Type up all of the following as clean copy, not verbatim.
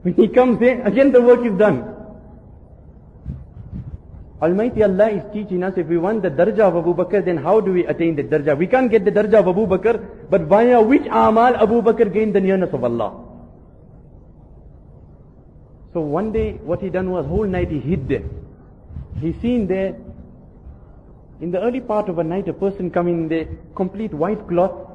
When he comes there, again the work is done. Almighty Allah is teaching us, if we want the darjah of Abu Bakr, then how do we attain the darjah? We can't get the darjah of Abu Bakr, but via which amal Abu Bakr gained the nearness of Allah? So one day, what he done was, whole night he hid there. He seen there, in the early part of a night, a person coming in there, complete white cloth,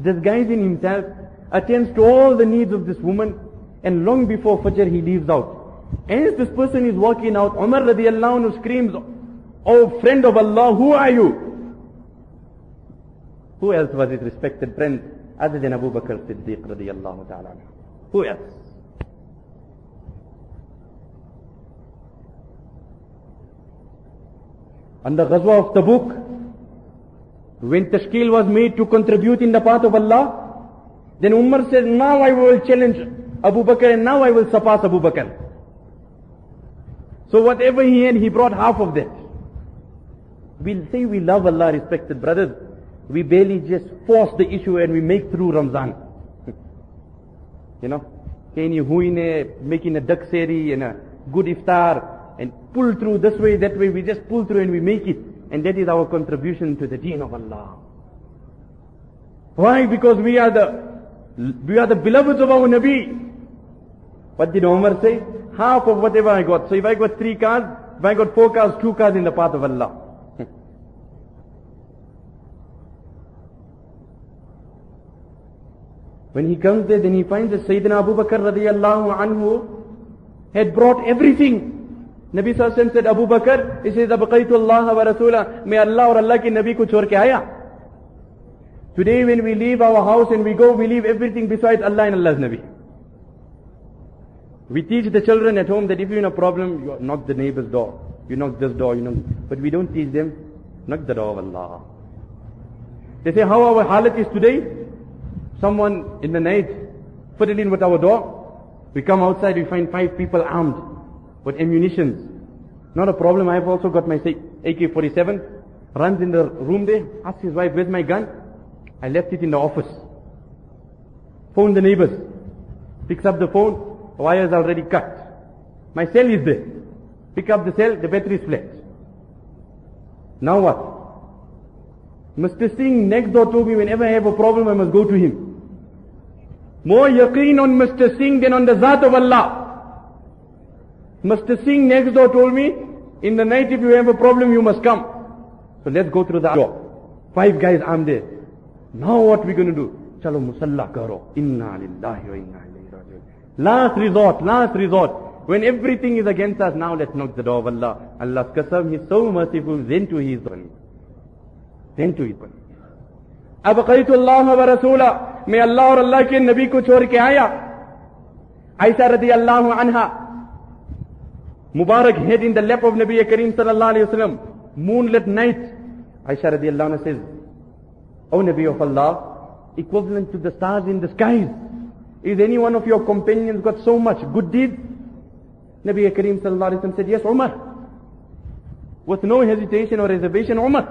disguising himself, attends to all the needs of this woman, and long before Fajr he leaves out. As this person is walking out, Umar radiallahu anhu screams, "Oh friend of Allah, who are you?" Who else was his respected friend other than Abu Bakr Siddiq radiallahu ta'ala anhu? Who else? On the Ghazwa of Tabuk, when Tashkil was made to contribute in the path of Allah, then Umar said, now I will challenge Abu Bakr and now I will surpass Abu Bakr. So whatever he had, he brought half of that. We'll say we love Allah, respected brothers. We barely just force the issue and we make through Ramzan. You know, making a duck seri and a good iftar and pull through this way, that way. We just pull through and we make it. And that is our contribution to the deen of Allah. Why? Because we are the beloveds of our Nabi. What did Umar say? Half of whatever I got. So if I got 3 cars, if I got 4 cars, 2 cars in the path of Allah. When he comes there, then he finds that Sayyidina Abu Bakr radiallahu anhu had brought everything. Nabi sallallahu alaihi wasallam said, Abu Bakr, he says, Abqaitu Allah wa Rasulah, may Allah or Allah ki Nabi ko chhod ke aaya. Today when we leave our house and we go, we leave everything besides Allah and Allah's Nabi. We teach the children at home that if you're in a problem, you knock the neighbor's door. You knock this door, but we don't teach them, knock the door of Allah. They say, how our halat is today? Someone in the night put it in with our door. We come outside, we find 5 people armed with ammunitions. Not a problem, I have also got my AK-47. Runs in the room there, asks his wife, where's my gun? I left it in the office. Phone the neighbors. Picks up the phone, wires already cut. My cell is there. Pick up the cell, the battery is flat. Now what? Mr. Singh next door told me, whenever I have a problem, I must go to him. More yaqeen on Mr. Singh than on the Zat of Allah. Mr. Singh next door told me, in the night if you have a problem, you must come. So let's go through the door. 5 guys armed there. Now what we going to do? Chalo musalla karo. Inna lillahi wa inna ilayhi raji'un. Last resort. When everything is against us, now let's knock the door of Allah. Allah's qasam, He's so merciful, then to His one. Abqaitu Allah wa Rasulah, may Allah or Allah ke Nabi ko chhod ke aaya. Aisha radiyallahu anha, Mubarak head in the lap of Nabi Kareem sallallahu alayhi wa sallam, moonlit night. Aisha radiyallahu anha says, O Nabi of Allah, equivalent to the stars in the skies. Is any one of your companions got so much good deeds? Nabi Kareem sallallahu alayhi wa sallam said, yes, Umar. With no hesitation or reservation, Umar.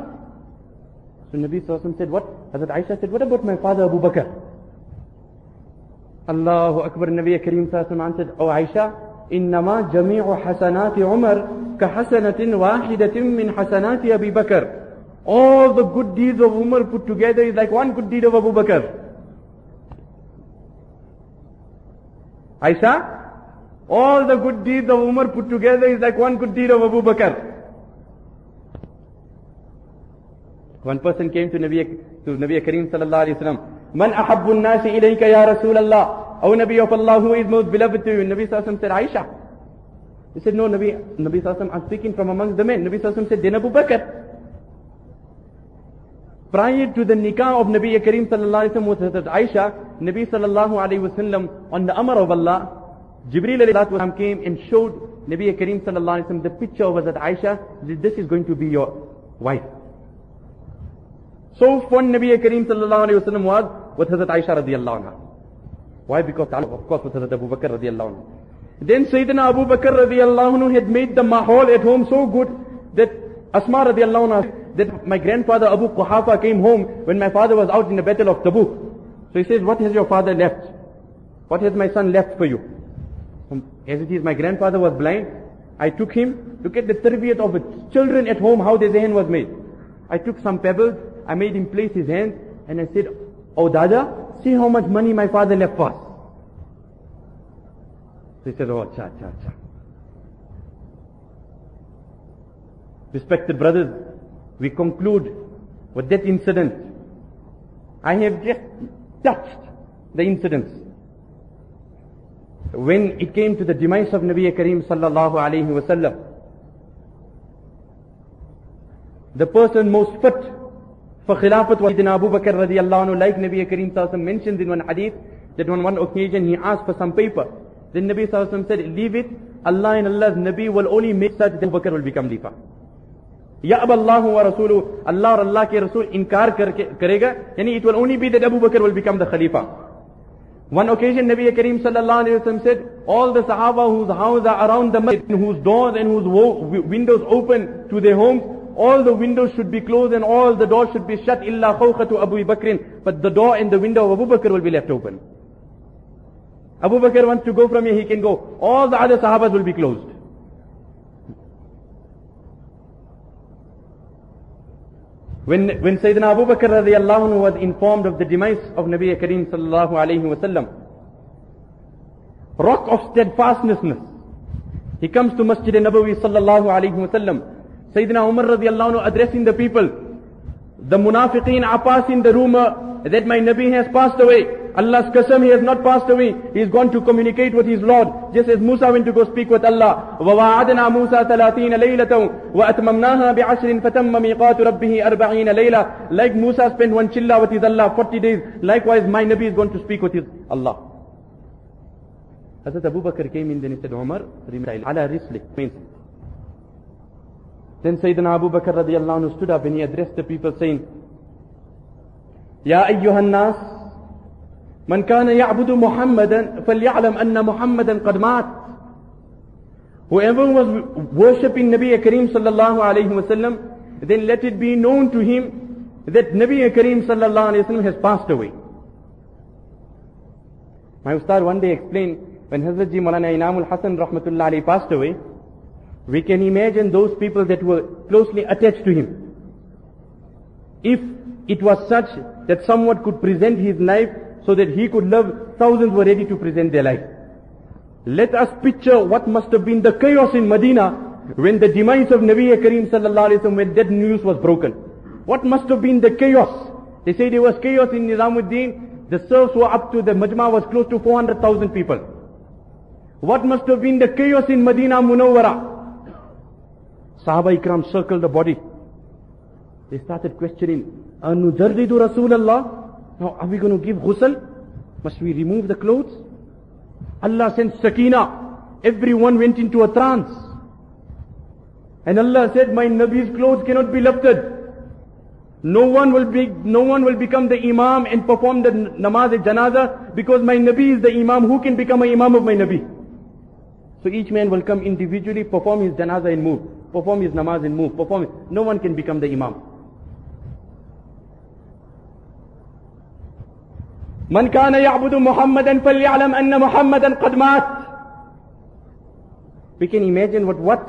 So Nabi sallallahu alayhi wa sallam said, what? Hazrat Aisha said, what about my father Abu Bakr? Allahu Akbar. Nabi Kareem sallallahu alayhi wa sallam answered, O Aisha, innama jami'u hasanati Umar ka hasanatin wahidatin min hasanati Abi Bakr. All the good deeds of Umar put together is like one good deed of Abu Bakr. Aisha, all the good deeds of Umar put together is like one good deed of Abu Bakr. One person came to Nabi Kareem sallallahu alayhi wa sallam, Man ahabbu an-nasi ilayka ya Rasulallah. O Nabi of Allah, who is most beloved to you? Nabi sallallahu alayhi wa sallam said, Aisha. He said, no, Nabi sallallahu alayhi wa sallam, I'm speaking from amongst the men. Nabi sallallahu alayhi wa sallam said, then Abu Bakr. Prior to the nikah of Nabi Kareem sallallahu alayhi wa sallam with Aisha, Nabi sallallahu alayhi wa sallam, on the amr of Allah, Jibreel alayhi sallam came and showed Nabi Kareem sallallahu alayhi wa sallam the picture of Hazrat Aisha, that this is going to be your wife. So fond Nabi Kareem sallallahu alayhi wa sallam was with Hazrat Aisha radiyallahu anha. Why? Because of course with Hazrat Abu Bakr radiyallahu anhu. Then Sayyidina Abu Bakr radiyallahu anhu had made the mahal at home so good that Asma radiyallahu anha, that my grandfather Abu Quhafa came home when my father was out in the battle of Tabuk. So he says, what has your father left? What has my son left for you? As it is, my grandfather was blind. I took him, look at the tarbiyat of children at home, how their hand was made. I took some pebbles, I made him place his hand, and I said, "Oh Dada, see how much money my father left for us." So he said, "Oh, cha. Respected brothers, we conclude with that incident. I have just touched the incidents. When it came to the demise of Nabi Kareem sallallahu alayhi wasallam, the person most fit for Khilafat was Sayyidina Abu Bakr radiyallahu anhu, like Nabi Kareem sallallahu alayhi wasallam mentioned in one hadith, that on one occasion he asked for some paper. Then Nabi sallallahu alayhi wasallam said, "Leave it, Allah and Allah's Nabi will only make such that Abu Bakr will become Khalifa." Ya Allahu wa Rasuluhu, Allah or Allah ke Rasul inkar karega, yani it will only be that Abu Bakr will become the Khalifa. One occasion Nabi Kareem sallallahu alayhi wa sallam said, all the Sahaba whose houses are around the masjid, whose doors and whose windows open to their homes, all the windows should be closed and all the doors should be shut, illa khawkhatu Abu Bakr, but the door and the window of Abu Bakr will be left open. Abu Bakr wants to go from here, he can go. All the other Sahabas will be closed. When Sayyidina Abu Bakr radiyallahu anhu was informed of the demise of Nabi Kareem sallallahu alayhi wa sallam, rock of steadfastness, he comes to Masjid Nabawi sallallahu alayhi wa sallam. Sayyidina Umar radiyallahu anhu addressing the people. The munafiqeen are passing the rumor that my Nabi has passed away. Allah's qasam, he has not passed away. He has gone to communicate with his Lord. Just as Musa went to go speak with Allah. وَوَعَدْنَا مُوسَى 30 لَيْلَةً وَأَتْمَمْنَاهَا بِعَشْرٍ فَتَمَّ مِيقَاتُ رَبِّهِ 40 لَيْلَةً. Like Musa spent one chilla with his Allah 40 days. Likewise, my Nabi is going to speak with his Allah. Hazrat Abu Bakr came in, then he said, Umar, ala rislik, means. Then Sayyidina Abu Bakr radiyallahu anhu stood up and he addressed the people saying, Ya ayyuhan nas, man kana ya'budu Muhammadan, falya'lam anna Muhammadan qad mat. Whoever was worshipping Nabi Kareem sallallahu alayhi wa sallam, then let it be known to him that Nabi Kareem sallallahu alayhi wa sallam has passed away. My Ustad one day explained, when Hazrat Ji Maulana Inamul Hasan rahmatullah alayhi passed away, we can imagine those people that were closely attached to him. If it was such that someone could present his life so that he could love, thousands were ready to present their life. Let us picture what must have been the chaos in Medina when the demise of Nabi Kareem sallallahu alayhi wa sallam, when that news was broken. What must have been the chaos? They say there was chaos in Nizamuddin. The serfs were up to, the Majma was close to 400,000 people. What must have been the chaos in Medina Munawwara? Sahaba Ikram circled the body. They started questioning, Anujarridu Rasulallah? Now are we going to give ghusl? Must we remove the clothes? Allah sent Sakina. Everyone went into a trance. And Allah said, my Nabi's clothes cannot be lifted. No one will become the Imam and perform the namaz al-janaza because my Nabi is the Imam. Who can become an Imam of my Nabi? So each man will come individually, perform his janaza and move. Perform his namaz and move. No one can become the Imam. Man kana ya'budu Muhammadan falyalam anna Muhammadan qad mat. We can imagine what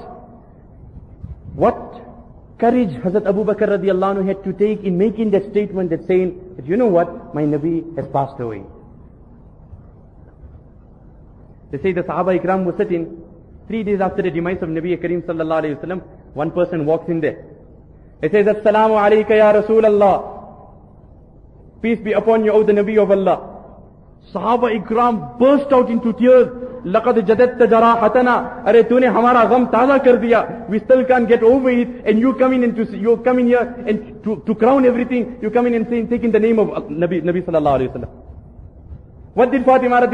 courage Hazrat Abu Bakr radiyallahu anhu had to take in making that statement, that saying that, you know what, my Nabi has passed away. They say the Sahaba Ikram was sitting 3 days after the demise of Nabi Kareem sallallahu alayhi wa sallam. One person walks in there. He says, Assalamu alayka ya Rasulallah. Peace be upon you, O the Nabi of Allah. Sahaba Ikram burst out into tears. لَقَدْ جَدَدْتَ جَرَاحَتَنَا. Arey tune hamara gham taza kar diya. We still can't get over it. And you come in here and to crown everything, you come in and saying, taking the name of Nabi sallallahu alayhi wa sallam. What did Fatima